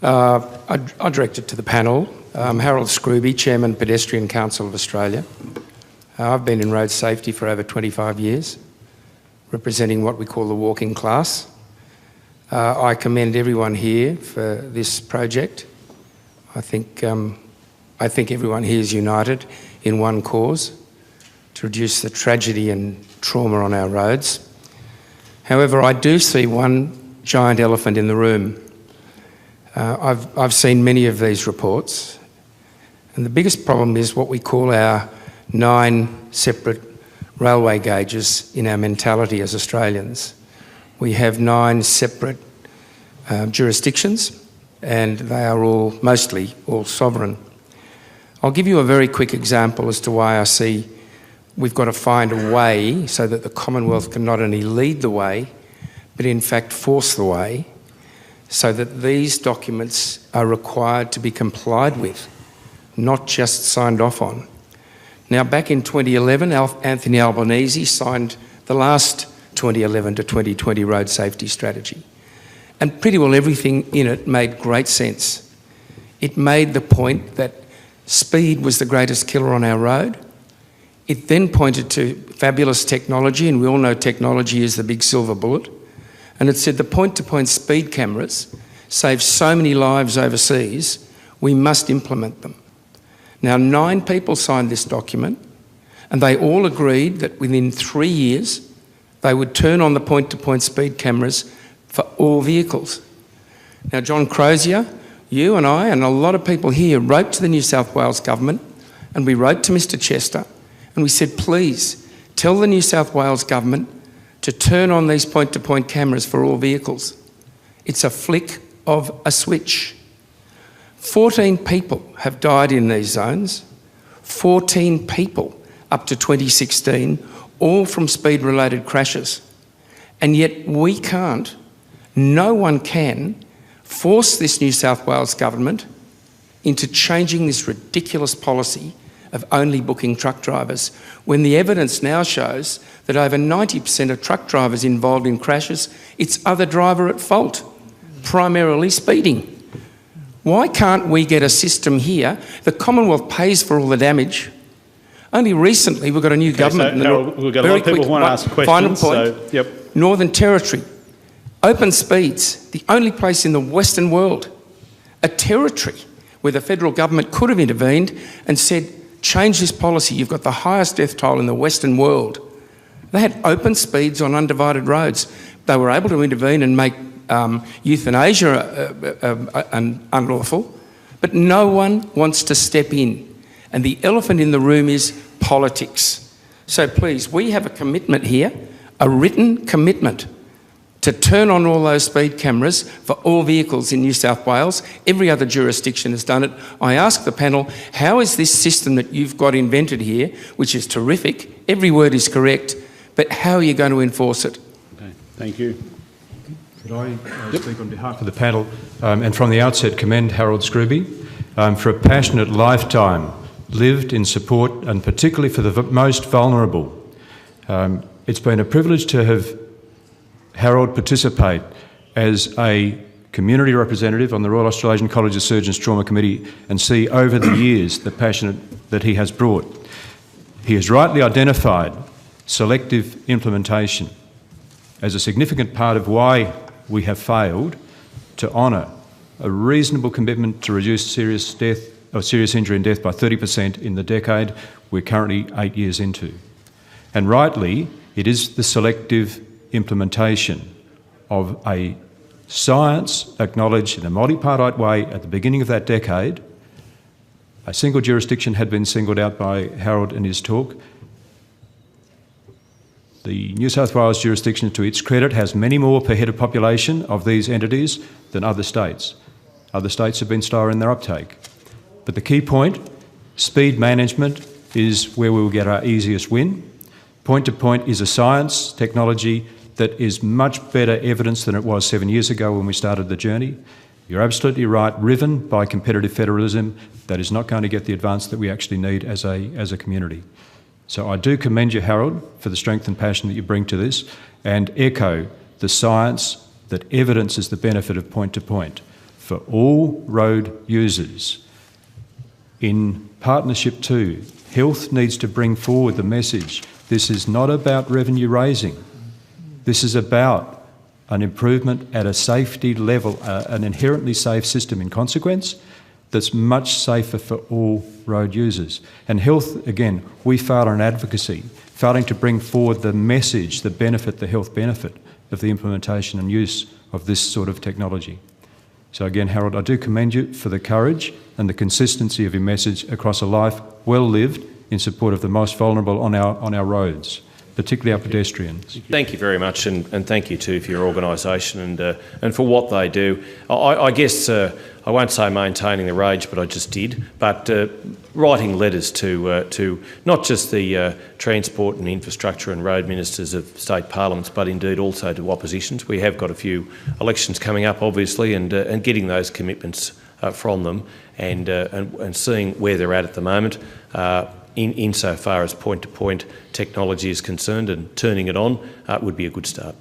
I direct it to the panel. Harold Scruby, Chairman, Pedestrian Council of Australia. I've been in road safety for over 25 years, representing what we call the walking class. I commend everyone here for this project. I think everyone here is united in one cause, to reduce the tragedy and trauma on our roads. However, I do see one giant elephant in the room. I've seen many of these reports, and the biggest problem is what we call our 9 separate railway gauges in our mentality as Australians. We have 9 separate jurisdictions, and they are mostly all sovereign. I'll give you a very quick example as to why I see we've got to find a way so that the Commonwealth can not only lead the way, but in fact force the way, so that these documents are required to be complied with, not just signed off on. Now, back in 2011, Anthony Albanese signed the last 2011 to 2020 road safety strategy, and pretty well everything in it made great sense. It made the point that speed was the greatest killer on our road. It then pointed to fabulous technology, and we all know technology is the big silver bullet. And it said the point-to-point speed cameras save so many lives overseas, we must implement them. Now, 9 people signed this document, and they all agreed that within 3 years, they would turn on the point-to-point speed cameras for all vehicles. Now, John Crozier, you and I and a lot of people here wrote to the New South Wales government, and we wrote to Mr Chester, and we said, please tell the New South Wales government to turn on these point-to-point cameras for all vehicles. It's a flick of a switch. 14 people have died in these zones, 14 people up to 2016, all from speed-related crashes. And yet we can't, no one can, force this New South Wales government into changing this ridiculous policy of only booking truck drivers, when the evidence now shows that over 90% of truck drivers involved in crashes, it's other driver at fault, primarily speeding. Why can't we get a system here? The Commonwealth pays for all the damage. Only recently we've got a new government. So, Harold, we've got a lot of people who want to ask questions. Final point, yep. Northern Territory, open speeds, the only place in the Western world, a territory where the federal government could have intervened and said, change this policy, you've got the highest death toll in the Western world. They had open speeds on undivided roads. They were able to intervene and make euthanasia unlawful, but no one wants to step in. And the elephant in the room is politics. So please, we have a commitment here, a written commitment, to turn on all those speed cameras for all vehicles in New South Wales. Every other jurisdiction has done it. I ask the panel, how is this system that you've got invented here, which is terrific, every word is correct, but how are you going to enforce it? Okay, thank you. Could I speak on behalf of the panel and from the outset commend Harold Scruby for a passionate lifetime lived in support and particularly for the most vulnerable. It's been a privilege to have Harold participate as a community representative on the Royal Australasian College of Surgeons Trauma Committee and see over the years the passion that he has brought. He has rightly identified selective implementation as a significant part of why we have failed to honour a reasonable commitment to reduce serious injury and death by 30% in the decade we're currently 8 years into. And rightly, it is the selective implementation of a science acknowledged in a multipartite way at the beginning of that decade. A single jurisdiction had been singled out by Harold in his talk. The New South Wales jurisdiction, to its credit, has many more per head of population of these entities than other states. Other states have been slower in their uptake. But the key point, speed management, is where we will get our easiest win. Point-to-point is a science technology that is much better evidence than it was 7 years ago when we started the journey. You're absolutely right, riven by competitive federalism, that is not going to get the advance that we actually need as a community. So I do commend you, Harold, for the strength and passion that you bring to this, and echo the science that evidences the benefit of point-to-point. for all road users. In partnership too, Health needs to bring forward the message, this is not about revenue raising. This is about an improvement at a safety level, an inherently safe system in consequence that's much safer for all road users. And Health, again, we fail on advocacy, failing to bring forward the message, the benefit, the health benefit of the implementation and use of this sort of technology. So again, Harold, I do commend you for the courage and the consistency of your message across a life well lived in support of the most vulnerable on our roads, particularly our pedestrians. Thank you very much, and thank you too for your organisation and for what they do. I guess I won't say maintaining the rage, but I just did. But writing letters to not just the transport and infrastructure and road ministers of state parliaments, but indeed also to oppositions. We have got a few elections coming up, obviously, and getting those commitments from them and seeing where they're at the moment. Insofar as point-to-point technology is concerned and turning it on would be a good start.